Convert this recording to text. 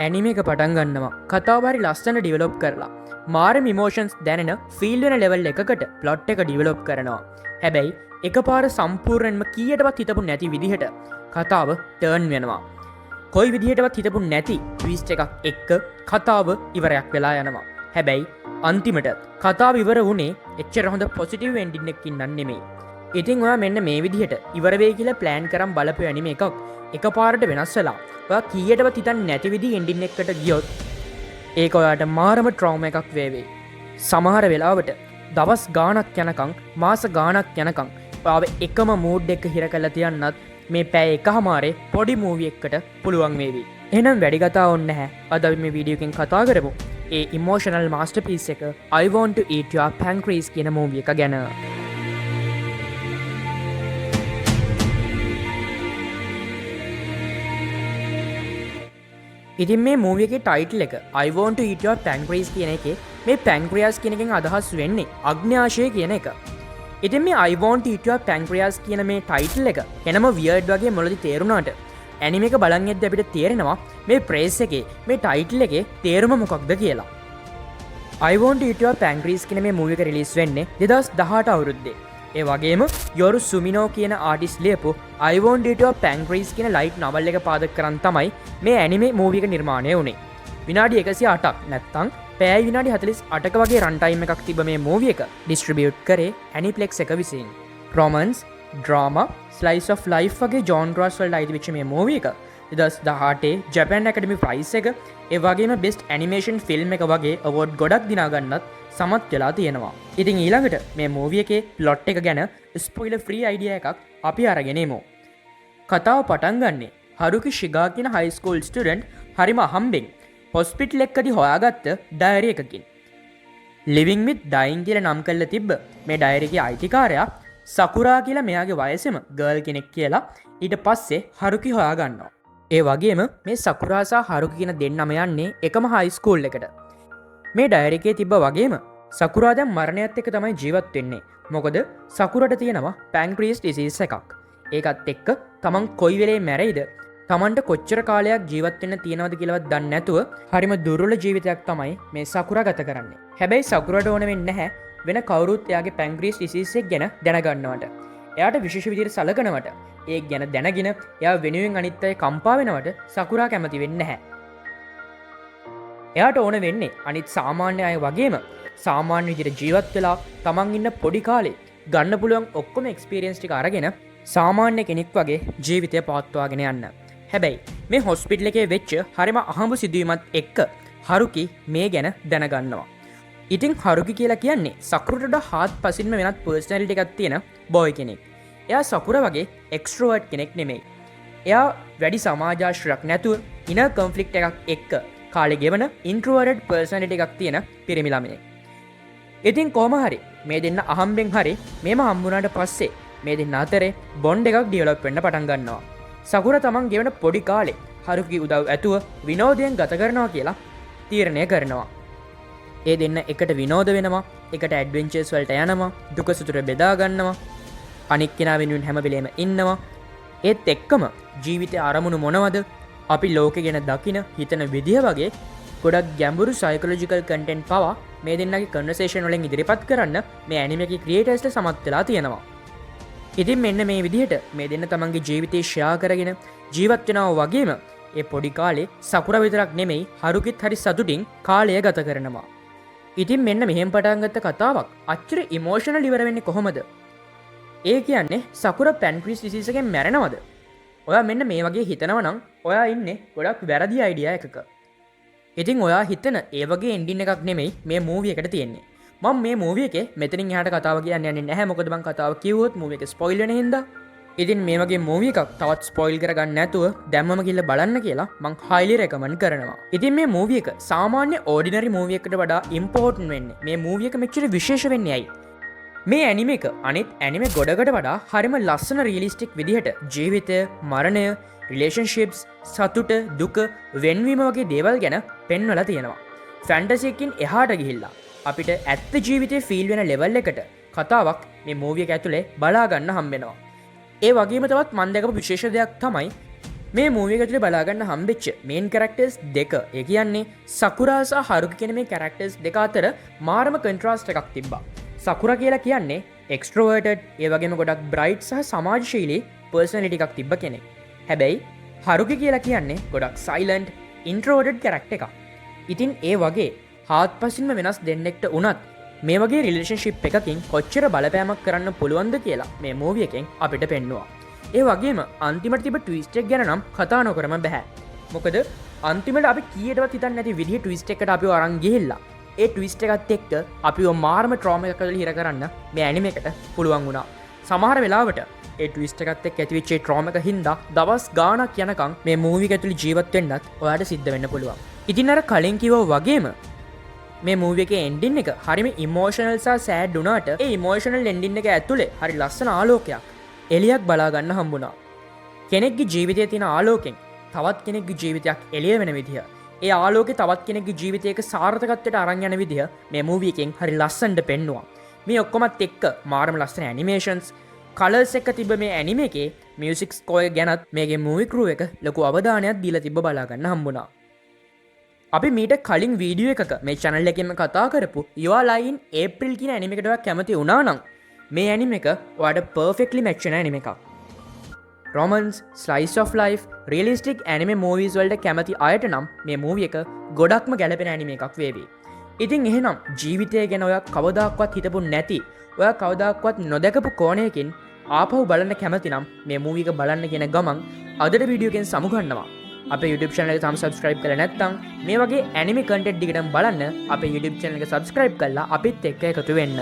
Anime එක පටන් ගන්නවා කතාවරි ලස්සන ඩිවලොප් කරලා මාරම ඉමෝෂන්ස් දැනෙන ෆිල්ඩන ලෙවල් එකකට ප්ලොට් එක ඩිවලොප් කරනවා. හැබැයි එක පාර සම්පූර්ණයෙන්ම කීයටවත් හිතපු නැති විදිහට කතාව ටර්න් වෙනවා. කොයි විදිහටවත් හිතපු නැති ට්විස්ට් එකක් එක්ක කතාව ඉවරයක් වෙලා යනවා. හැබැයි අන්තිමට කතාව ඉවර වුණේ එච්චර හොඳ පොසිටිව් එන්ඩින් එකකින් නෙමෙයි. ඉතින් ඔයා මෙන්න මේ විදිහට ඉවර වෙයි කියලා ප්ලෑන් කරන් බලපු ඇනිම එකක් එකපාරට වෙනස් වෙලා ඔයා කීයටවත් හිතන්නේ නැති විදිහ එන්ඩින් එකකට ගියොත් ඒක ඔයාට මාරම ට්‍රෝමා එකක් වේවි. සමහර වෙලාවට දවස් ගාණක් යනකම් මාස ගාණක් යනකම් ඔයාව එකම මූඩ් එක හිර කරලා තියන්නත් මේ පැය එකමාරේ පොඩි මූවි එකකට පුළුවන් වේවි. එහෙනම් වැඩි කතා ඕනේ නැහැ. අද අපි මේ වීඩියෝ එකෙන් කතා කරමු ඒ ඉමෝෂනල් මාස්ටර්පීස් එක I want to eat your pancreas කියන මූවි එක ගැන. ඉතින් මේ මූවි එකේ ටයිටල් එක I want to eat your pancreas කියන එකේ මේ pancreas කියන එකෙන් අදහස් වෙන්නේ අග්න්‍යාශය කියන එක. ඉතින් මේ I want to eat your pancreas කියන මේ ටයිටල් එක එනම වියර්ඩ් වගේ මොළදි තේරුණාට ඇනිම එක බලන් යද්දී අපිට තේරෙනවා මේ ප්‍රේස් එකේ මේ ටයිටල් එකේ තේරුම මොකක්ද කියලා. I want to eat your pancreas කියන මේ මූවි එක රිලීස් වෙන්නේ 2018 අවුරුද්දේ. ඒ වගේම යොරු සුමිනෝ කියන ආටිස්ට් ලියපු I want to eat your pancreas කියන ලයිට් නොවල් එක පාදක කරන් තමයි මේ ඇනිමේ මූවි එක නිර්මාණය වුණේ. විනාඩි 108ක් නැත්තම් පැය විනාඩි 48ක වගේ රන් ටයිම් එකක් තිබ්බ මේ මූවි එක ඩිස්ට්‍රිබියුට් කරේ ඇනිප්ලෙක්ස් එක විසින්. Romance, drama, slice of life වගේ ජෝන්රස් වලට අයිති වෙච්ච මේ මූවි එක 2018 ජපන් ඇකඩමි ප්‍රයිස් එක ඒ වගේම බෙස්ට් ඇනිමේෂන් ෆිල්ම් එක වගේ අවෝඩ් ගොඩක් දිනා ගන්නත් සමත් වෙලා තියෙනවා. ඉතින් ඊළඟට මේ මූවි එකේ ප්ලොට් එක ගැන ස්පොයිලර් ෆ්‍රී අයිඩියා එකක් අපි අරගෙන එමු. කතාව පටන් ගන්නේ හරුකි ශිගා කියන හයි ස්කූල් ස්ටුඩන්ට් හරිම අහම්බෙන් හොස්පිටල් එකකදී හොයාගත්ත ඩයරි එකකින්. ලිවිං විත් ඩයින් කියලා නම් කරලා තිබ්බ මේ ඩයරි එකේ අයිතිකාරයා සකුරා කියලා මෙයාගේ වයසෙම ගර්ල් කෙනෙක් කියලා ඊට පස්සේ හරුකි හොයාගන්නවා. ඒ වගේම මේ සකුරා සහ හරුකි කියන දෙන්නම යන්නේ එකම හයි ස්කූල් එකට. මේ ඩයරි එකේ තිබ්බ වගේම සකුරා දැන් මරණයත් එක්ක තමයි ජීවත් වෙන්නේ. මොකද සකුරට තියෙනවා පැන්ක්‍රියස් ඩිසීස් එකක්. ඒකත් එක්ක තමන් කොයි වෙලේ මැරෙයිද තමන්ට කොච්චර කාලයක් ජීවත් වෙන්න තියෙනවද කියලාවත් දන්නේ නැතුව හරිම දුර්වල ජීවිතයක් තමයි මේ සකුරා ගත කරන්නේ. හැබැයි සකුරට ඕන වෙන්නේ නැහැ වෙන කවුරුත් එයාගේ පැන්ක්‍රියස් ඩිසීස් එක ගැන දැනගන්නවට. එයාට විශේෂ විදිහට සලකනවට ඒක ගැන දැනගෙන එයා වෙනුවෙන් අනිත් අය කම්පා වෙනවට සකුරා කැමති වෙන්නේ නැහැ. එයාට ඕන වෙන්නේ අනිත් සාමාන්‍ය අය වගේම සාමාන්‍ය විදිහට ජීවත් වෙලා තමන් ඉන්න පොඩි කාලේ ගන්න පුළුවන් ඔක්කොම එක්ස්පීරියන්ස් ටික අරගෙන සාමාන්‍ය කෙනෙක් වගේ ජීවිතය පවත්වාගෙන යන්න. හැබැයි මේ හොස්පිටල් එකේ වෙච්ච හරිම අහඹු සිදුවීමත් එක්ක හරුකි මේ ගැන දැනගන්නවා. ඉතින් හරුකි කියලා කියන්නේ සකුරට හාත්පසින්ම වෙනත් පර්සනැලිටි එකක් තියෙන බොයි කෙනෙක්. එයා සකුර වගේ එක්ස්ට්‍රෝවර්ට් කෙනෙක් නෙමෙයි. එයා වැඩි සමාජාශ්‍රයක් නැතුව ඉනර් කොන්ෆ්ලික්ට් එකක් එක්ක කාලෙ ගෙවන ඉන්ට්‍රෝවර්ට් පර්සනැලිටි එකක් තියෙන පිරිමි ළමයෙක්. ඉතින් කොහොම හරි මේ දෙන්න අහම්බෙන් හරි මේම හම්බුනාට පස්සේ මේ දෙන්න අතරේ බොන්ඩ් එකක් ඩිවලොප් වෙන්න පටන් ගන්නවා. සකුර තමන් ගෙවන පොඩි කාලේ හරුකි උදව් ඇතුව විනෝදයෙන් ගත කරනවා කියලා තීරණය කරනවා. ඒ දෙන්න එකට විනෝද වෙනවා, එකට ඇඩ්වෙන්චර්ස් වලට යනවා, දුක සතුට බෙදා ගන්නවා, අනික් කෙනා වෙනුවෙන් හැම වෙලේම ඉන්නවා. ඒත් එක්කම ජීවිතේ අරමුණු මොනවද? අපි ලෝකෙ ගැන දකින හිතන විදිහ වගේ ගොඩක් ගැඹුරු සයිකොලොජිකල් කන්ටෙන්ට් පවා මේ දෙන්නගේ කන්වර්සේෂන් වලින් ඉදිරිපත් කරන්න මේ ඇනිමේ එකේ ක්‍රියේටර්ස්ට සමත් වෙලා තියෙනවා. ඉතින් මෙන්න මේ විදිහට මේ දෙන්න තමන්ගේ ජීවිතේ ෂෙයා කරගෙන ජීවත් වෙනවා වගේම ඒ පොඩි කාලේ සකුරා විතරක් නෙමෙයි හරුකිත් හරි සතුටින් කාලය ගත කරනවා. ඉතින් මෙන්න මෙහෙම පටන් ගත්ත කතාවක් අච්චර ඉමෝෂනල් ඉවර වෙන්නේ කොහොමද? ඒ කියන්නේ සකුරා පැන්ක්‍රියස් ඩිසීස් එකෙන් මැරෙනවද? ඔයා මෙන්න මේ වගේ හිතනවා නම් ඔයා ඉන්නේ ගොඩක් වැරදි අයිඩියා එකක. ඉතින් ඔයා හිතන ඒ වගේ එන්ඩින් එකක් නෙමෙයි මේ මූවි එකට තියෙන්නේ. මම මේ මූවි එකේ මෙතනින් එහාට කතාව කියන්න යන්නේ නැහැ. මොකද මම කතාව කිව්වොත් මූවි එක ස්පොයිල් වෙන හින්දා. ඉතින් මේ වගේ මූවි එකක් තවත් ස්පොයිල් කරගන්න නැතුව දැම්මම ගිහලා බලන්න කියලා මම highly recommend කරනවා. ඉතින් මේ මූවි එක සාමාන්‍ය ordinary මූවි එකකට වඩා important වෙන්නේ මේ මූවි එක මෙච්චර විශේෂ වෙන්නේ ඇයි? මේ ඇනිමේ එක අනිත් ඇනිමේ ගොඩකට වඩා හරිම ලස්සන රියලිස්ටික් විදිහට ජීවිතය, මරණය, රිලේෂන්ෂිප්ස්, සතුට, දුක, වෙන්වීම වගේ දේවල් ගැන පෙන්වලා තියෙනවා. ෆැන්ටසි එකකින් එහාට ගිහිල්ලා අපිට ඇත්ත ජීවිතේ ෆීල් වෙන ලෙවල් එකට කතාවක් මේ මූවි එක ඇතුලේ බලා ගන්න හම්බ වෙනවා. ඒ වගේම තවත් මම දැකපු විශේෂ දෙයක් තමයි මේ මූවිය ඇතුලේ බලාගන්න හම්බෙච්ච මේන් කැරක්ටර්ස් දෙක ඒ කියන්නේ සකුරා සහ හරුකි කියන මේ කැරක්ටර්ස් දෙක අතර මාරම කන්ට්‍රාස්ට් එකක් තිබ්බා. සකුරා කියලා කියන්නේ එක්ස්ට්‍රෝවර්ටඩ් ඒ වගේම ගොඩක් බ්‍රයිට් සහ සමාජශීලී පර්සනැලිටි එකක් තිබ්බ කෙනෙක්. හැබැයි හරුකි කියලා කියන්නේ ගොඩක් සයිලන්ට් ඉන්ට්‍රෝවර්ටඩ් කැරක්ටර් එකක්. ඉතින් ඒ වගේ හාත්පසින්ම වෙනස් දෙන්නෙක්ට උනත් මේ වගේ රිලේෂන්ෂිප් එකකින් කොච්චර බලපෑමක් කරන්න පුළුවන්ද කියලා මේ මූවිය එකෙන් අපිට පෙන්නවා. ඒ වගේම අන්තිමට තිබ ට්විස්ට් එක ගැන නම් කතා නොකරම බැහැ. මොකද අන්තිමට අපි කීයටවත් හිතන්නේ නැති විදිහේ ට්විස්ට් එකකට අපිව අරන් ගිහිල්ලා ඒ ට්විස්ට් එකත් එක්ක අපිව මාරම ට්‍රෝමා එකකට හිර කරන්න මේ ඇනිමේ එකට පුළුවන් වුණා. සමහර වෙලාවට ඒ ට්විස්ට් එකත් එක්ක ඇතිවෙච්ච ට්‍රෝමා එක හින්දා දවස් ගාණක් යනකම් මේ මූවි එක ඇතුළේ ජීවත් වෙන්නත් ඔයාලට සිද්ධ වෙන්න පුළුවන්. ඉතින් අර කලින් කිව්වා වගේම මේ මූවි එකේ එන්ඩින් එක හරිම ඉමෝෂනල් සහ සෑඩ් වුණාට ඒ ඉමෝෂනල් එන්ඩින් එක ඇතුලේ හරි ලස්සන ආලෝකයක් එළියක් බලා ගන්න හම්බුණා. කෙනෙක්ගේ ජීවිතයේ තියෙන ආලෝකෙන් තවත් කෙනෙක්ගේ ජීවිතයක් එළිය වෙන විදිය, ඒ ආලෝකේ තවත් කෙනෙක්ගේ ජීවිතයක සාර්ථකත්වයට අරන් යන විදිය මේ මූවි එකෙන් හරි ලස්සනට පෙන්නුවා. මේ ඔක්කොමත් එක්ක මාරම ලස්සන ඇනිමේෂන්ස්, කලර්ස් එක තිබ්බ මේ ඇනිමේ එකේ මියුසික් ස්කෝර් ගැනත් මේකේ මූවි ක්‍රූ එක ලොකු අවධානයක් දීලා තිබ්බ බලා ගන්න හම්බුණා. අපි මීට කලින් වීඩියෝ එකක මේ channel එකෙන්ම කතා කරපු You Are Lying April කියන ඇනිමේ එකට ඔයා කැමති වුණා නම් මේ ඇනිමේ එක ඔයාලට perfectly match වෙන ඇනිමේ එකක්. romance, slice of life, realistic anime movies වලට කැමති අයට නම් මේ මූවි එක ගොඩක්ම ගැලපෙන ඇනිමේ එකක් වේවි. ඉතින් එහෙනම් ජීවිතය ගැන ඔයා කවදාක්වත් හිතපු නැති, ඔයා කවදාක්වත් නොදැකපු කෝණයකින් ආපහු බලන්න කැමති නම් මේ මූවි එක බලන්න කියන ගමන් අදට වීඩියෝ එකෙන් සමුගන්නවා. අපේ YouTube channel එක තාම subscribe කරලා නැත්නම් මේ වගේ anime content දිගටම බලන්න අපේ YouTube channel එක subscribe කරලා අපිත් එක්ක එකතු වෙන්න.